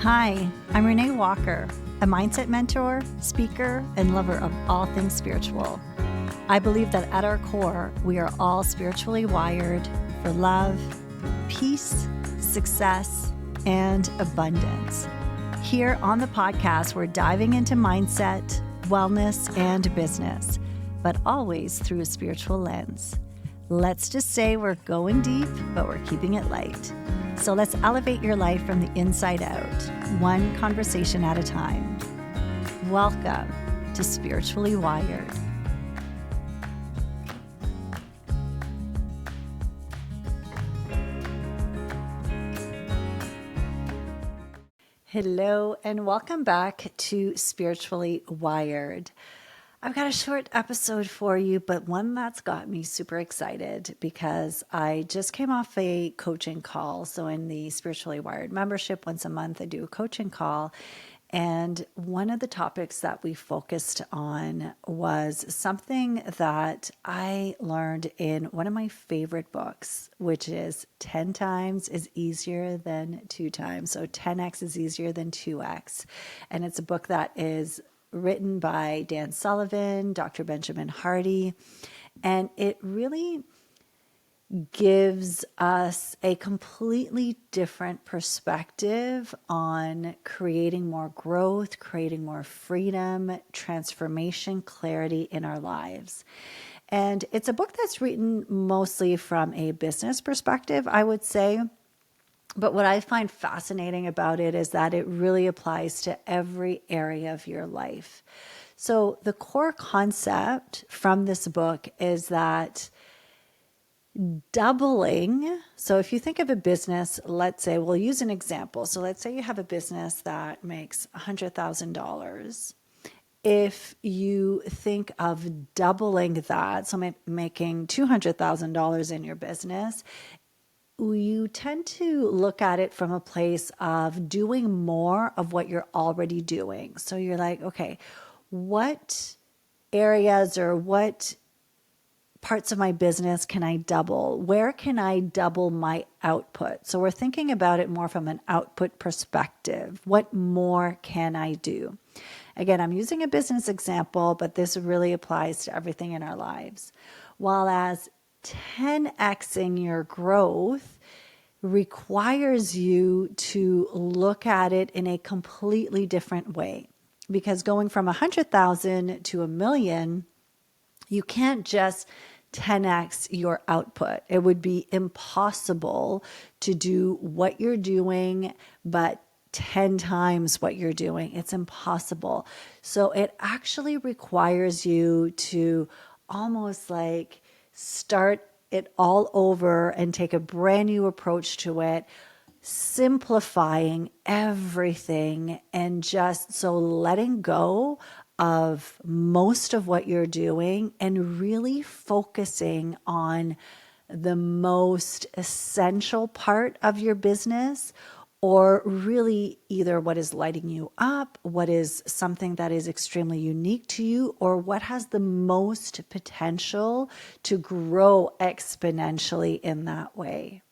Hi, I'm Renee Walker, a mindset mentor, speaker, and lover of all things spiritual. I believe that at our core, we are all spiritually wired for love, peace, success, and abundance. Here on the podcast, we're diving into mindset, wellness, and business, but always through a spiritual lens. Let's just say we're going deep, but we're keeping it light. So let's elevate your life from the inside out, one conversation at a time. Welcome to Spiritually Wired. Hello, and welcome back to Spiritually Wired. I've got a short episode for you, but one that's got me super excited because I just came off a coaching call. So in the Spiritually Wired membership, once a month, I do a coaching call. And one of the topics that we focused on was something that I learned in one of my favorite books, which is 10 times is easier than 2 times. So 10x is easier than 2x. And it's a book that is written by Dan Sullivan, Dr. Benjamin Hardy, and it really gives us a completely different perspective on creating more growth, creating more freedom, transformation, clarity in our lives. And it's a book that's written mostly from a business perspective, I would say. But what I find fascinating about it is that it really applies to every area of your life. So the core concept from this book is that doubling, so if you think of a business, let's say, we'll use an example. So let's say you have a business that makes $100,000. If you think of doubling that, so making $200,000 in your business, you tend to look at it from a place of doing more of what you're already doing. So you're like, okay, what areas or what parts of my business can I double? Where can I double my output? So we're thinking about it more from an output perspective. What more can I do? Again, I'm using a business example, but this really applies to everything in our lives. While as 10xing your growth requires you to look at it in a completely different way. Because going from 100,000 to 1,000,000, you can't just 10x your output. It would be impossible to do what you're doing, but 10 times what you're doing. It's impossible. So it actually requires you to almost like start it all over and take a brand new approach to it, simplifying everything and just so letting go of most of what you're doing and really focusing on the most essential part of your business, or really either what is lighting you up, what is something that is extremely unique to you, or what has the most potential to grow exponentially in that way.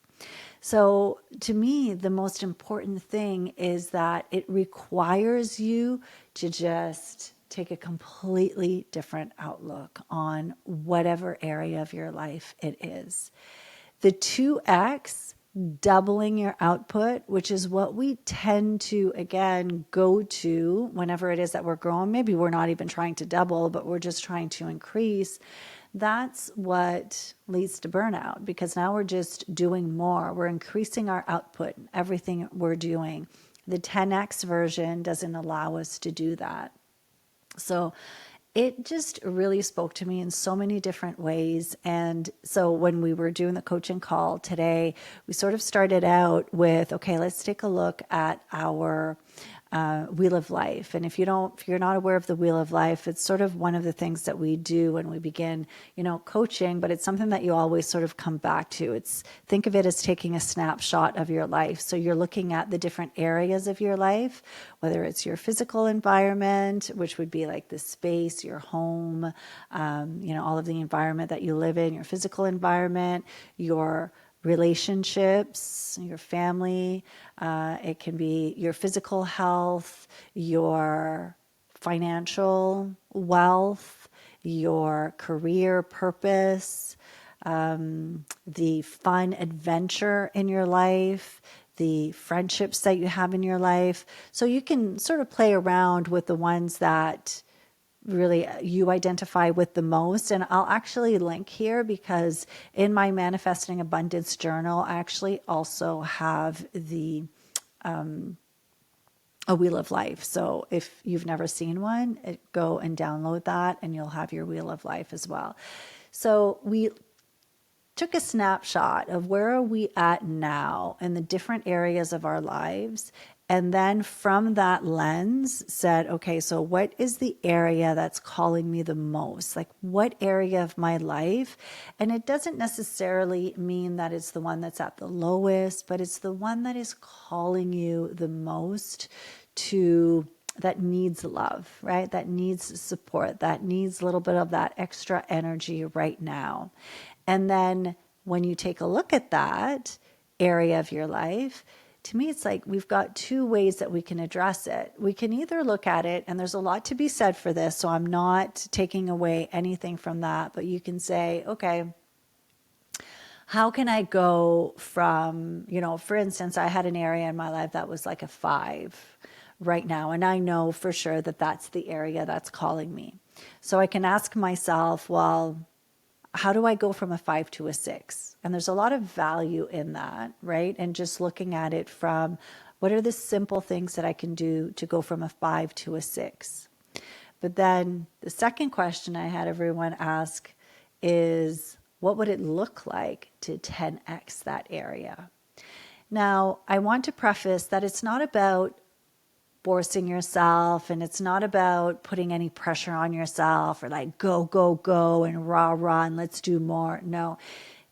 So to me, the most important thing is that it requires you to just take a completely different outlook on whatever area of your life it is. The 2x, doubling your output, which is what we tend to, again, go to whenever it is that we're growing. Maybe we're not even trying to double, but we're just trying to increase. That's what leads to burnout, because now we're just doing more. We're increasing our output in everything we're doing. The 10x version doesn't allow us to do that. So it just really spoke to me in so many different ways. And so when we were doing the coaching call today, we sort of started out with, okay, let's take a look at our Wheel of Life. And if you're not aware of the Wheel of Life, it's sort of one of the things that we do when we begin, coaching, but it's something that you always sort of come back to. Think of it as taking a snapshot of your life. So you're looking at the different areas of your life, whether it's your physical environment, which would be like the space, your home, all of the environment that you live in, your physical environment, your relationships, your family. It can be your physical health, your financial wealth, your career purpose, the fun adventure in your life, the friendships that you have in your life. So you can sort of play around with the ones that really you identify with the most. And I'll actually link here because in my Manifesting Abundance journal, I actually also have the a Wheel of Life. So if you've never seen one, go and download that and you'll have your Wheel of Life as well. So we took a snapshot of where are we at now in the different areas of our lives. And then from that lens said, okay, so what is the area that's calling me the most? Like what area of my life? And it doesn't necessarily mean that it's the one that's at the lowest, but it's the one that is calling you the most that needs love, right? That needs support, that needs a little bit of that extra energy right now. And then when you take a look at that area of your life, to me, it's like we've got two ways that we can address it. We can either look at it, and there's a lot to be said for this, so I'm not taking away anything from that, but you can say, okay, how can I go from, for instance, I had an area in my life that was like a 5 right now, and I know for sure that that's the area that's calling me. So I can ask myself, well, how do I go from a 5 to a 6? And there's a lot of value in that, right? And just looking at it from what are the simple things that I can do to go from a 5 to a 6? But then the second question I had everyone ask is, what would it look like to 10x that area? Now, I want to preface that it's not about forcing yourself, and it's not about putting any pressure on yourself or like go, go, go and rah, rah, and let's do more. No,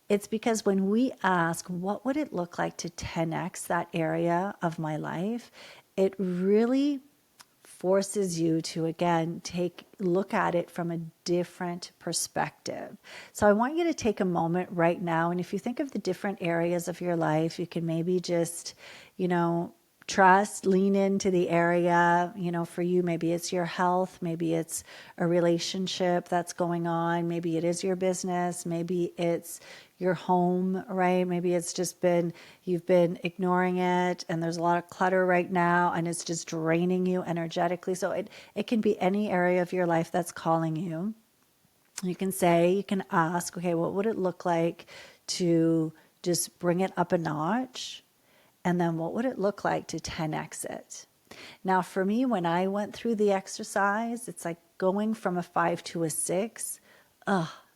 it's because when we ask, what would it look like to 10x that area of my life? It really forces you to, again, look at it from a different perspective. So I want you to take a moment right now. And if you think of the different areas of your life, you can maybe just, trust, lean into the area. For you, maybe it's your health, maybe it's a relationship that's going on, maybe it is your business, maybe it's your home, right? Maybe it's just you've been ignoring it and there's a lot of clutter right now and it's just draining you energetically. So it can be any area of your life that's calling you. You can ask, okay, what would it look like to just bring it up a notch? And then what would it look like to 10x it? Now, for me, when I went through the exercise, it's like going from a 5 to a 6.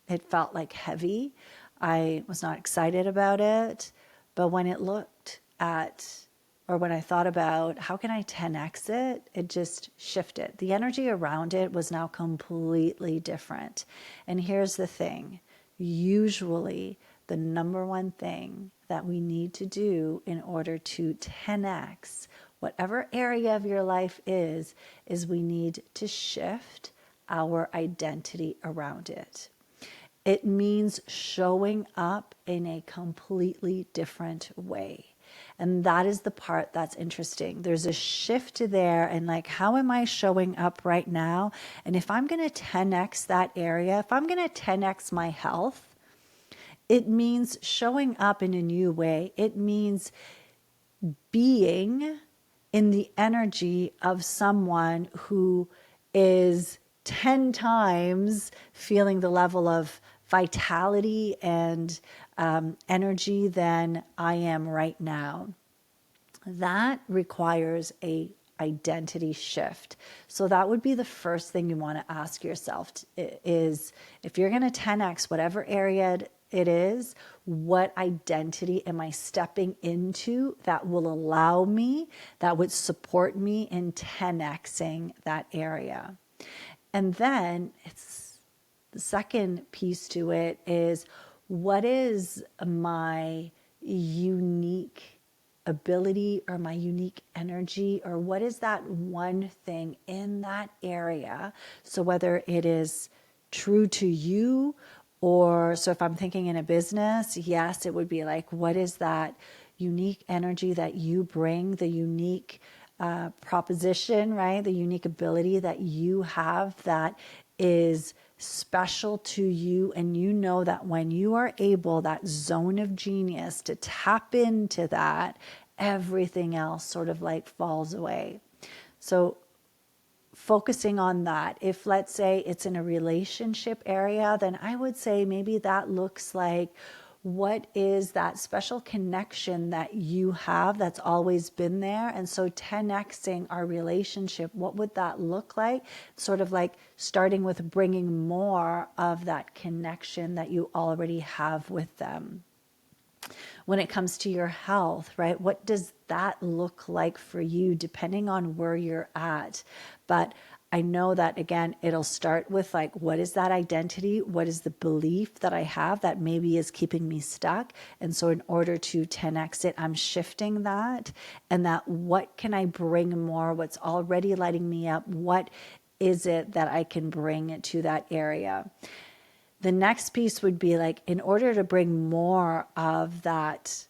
It felt like heavy. I was not excited about it. But when when I thought about how can I 10x it, it just shifted. The energy around it was now completely different. And here's the thing. Usually, the number one thing that we need to do in order to 10x whatever area of your life is we need to shift our identity around it. It means showing up in a completely different way. And that is the part that's interesting. There's a shift there, and like, how am I showing up right now? And if I'm going to 10x that area, if I'm going to 10x my health, it means showing up in a new way. It means being in the energy of someone who is 10 times feeling the level of vitality and energy than I am right now. That requires a identity shift. So that would be the first thing you want to ask yourself is, if you're going to 10x whatever area it is, what identity am I stepping into that will allow me, that would support me in 10xing that area? And then the second piece to it is, what is my unique ability or my unique energy, or what is that one thing in that area? So whether it is true to you Or so if I'm thinking in a business, yes, it would be like, what is that unique energy that you bring, the unique proposition, right? The unique ability that you have that is special to you. And you know that when you are able, that zone of genius, to tap into that, everything else sort of like falls away. So focusing on that. If let's say it's in a relationship area, then I would say maybe that looks like, what is that special connection that you have that's always been there? And so 10xing our relationship, what would that look like? Sort of like starting with bringing more of that connection that you already have with them. When it comes to your health, right? What does that look like for you depending on where you're at? But I know that again, it'll start with like, what is that identity? What is the belief that I have that maybe is keeping me stuck? And so in order to 10x it, I'm shifting that, and that what can I bring more? What's already lighting me up? What is it that I can bring to that area? The next piece would be like, in order to bring more of that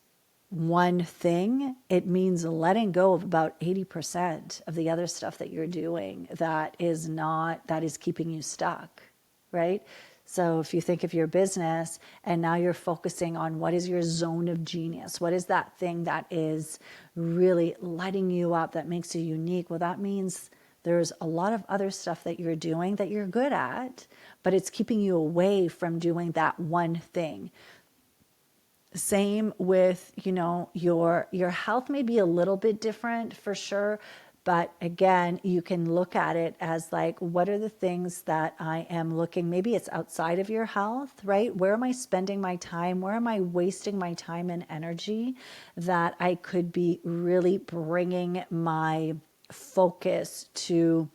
one thing, it means letting go of about 80% of the other stuff that you're doing that is keeping you stuck, right? So if you think of your business and now you're focusing on what is your zone of genius, what is that thing that is really lighting you up, that makes you unique? Well, that means there's a lot of other stuff that you're doing that you're good at, but it's keeping you away from doing that one thing. Same with, your health may be a little bit different for sure. But again, you can look at it as like, what are the things that I am looking, maybe it's outside of your health, right? Where am I spending my time? Where am I wasting my time and energy that I could be really bringing my focus to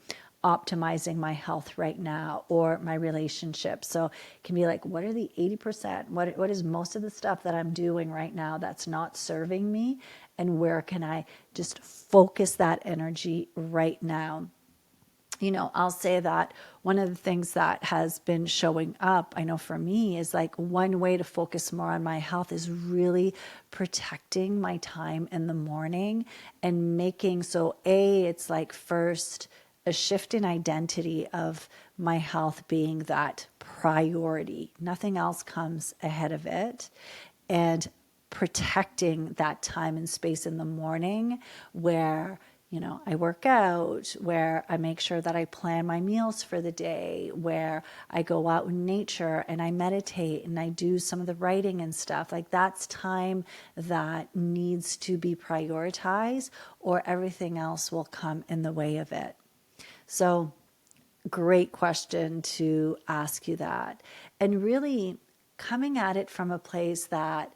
optimizing my health right now, or my relationship? So it can be like, what are the 80%? What is most of the stuff that I'm doing right now that's not serving me? And where can I just focus that energy right now? I'll say that one of the things that has been showing up, I know for me, is like, one way to focus more on my health is really protecting my time in the morning, and making so it's like, first, a shift in identity of my health being that priority. Nothing else comes ahead of it. And protecting that time and space in the morning where, I work out, where I make sure that I plan my meals for the day, where I go out in nature and I meditate and I do some of the writing and stuff. Like, that's time that needs to be prioritized, or everything else will come in the way of it. So, great question to ask you that. And really coming at it from a place that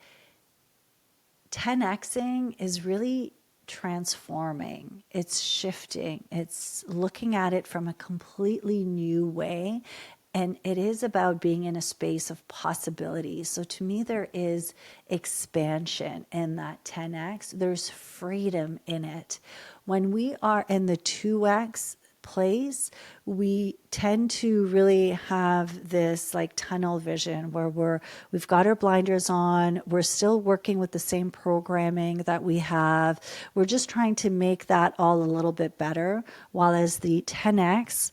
10xing is really transforming, it's shifting, it's looking at it from a completely new way. And it is about being in a space of possibility. So to me, there is expansion in that 10x. There's freedom in it. When we are in the 2x place, we tend to really have this like tunnel vision where we've got our blinders on, we're still working with the same programming that we have. We're just trying to make that all a little bit better, while as the 10x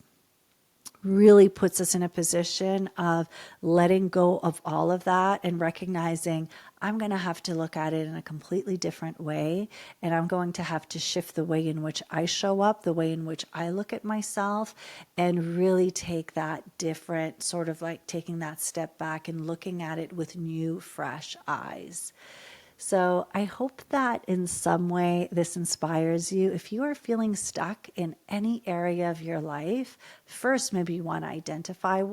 really puts us in a position of letting go of all of that and recognizing, I'm going to have to look at it in a completely different way. And I'm going to have to shift the way in which I show up, the way in which I look at myself, and really take that different, sort of like taking that step back and looking at it with new, fresh eyes. So I hope that in some way this inspires you. If you are feeling stuck in any area of your life, first, maybe you want to identify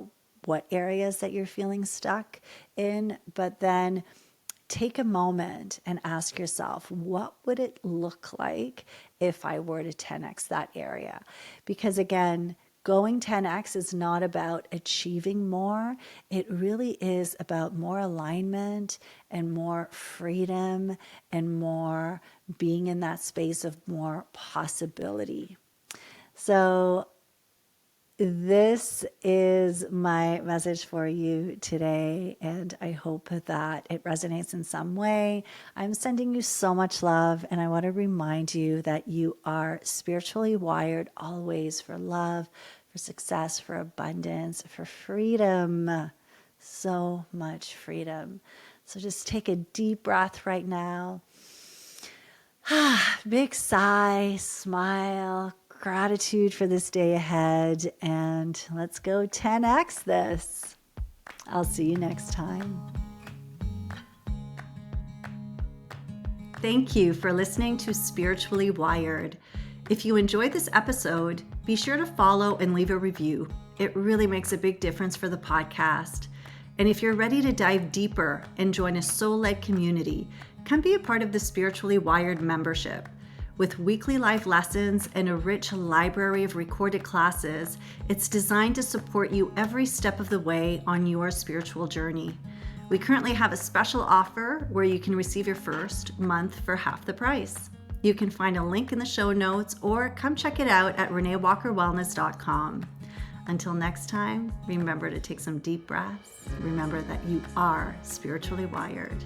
what areas that you're feeling stuck in, but then take a moment and ask yourself, what would it look like if I were to 10x that area? Because again, going 10x is not about achieving more. It really is about more alignment and more freedom and more being in that space of more possibility. So this is my message for you today, and I hope that it resonates in some way. I'm sending you so much love, and I want to remind you that you are spiritually wired always for love, for success, for abundance, for freedom. So much freedom. So just take a deep breath right now. Big sigh, smile, gratitude for this day ahead, and let's go 10x this. I'll see you next time. Thank you for listening to Spiritually Wired. If you enjoyed this episode, be sure to follow and leave a review. It really makes a big difference for the podcast. And if you're ready to dive deeper and join a soul-led community, come be a part of the Spiritually Wired membership. With weekly live lessons and a rich library of recorded classes, it's designed to support you every step of the way on your spiritual journey. We currently have a special offer where you can receive your first month for half the price. You can find a link in the show notes or come check it out at reneewalkerwellness.com. Until next time, remember to take some deep breaths. Remember that you are spiritually wired.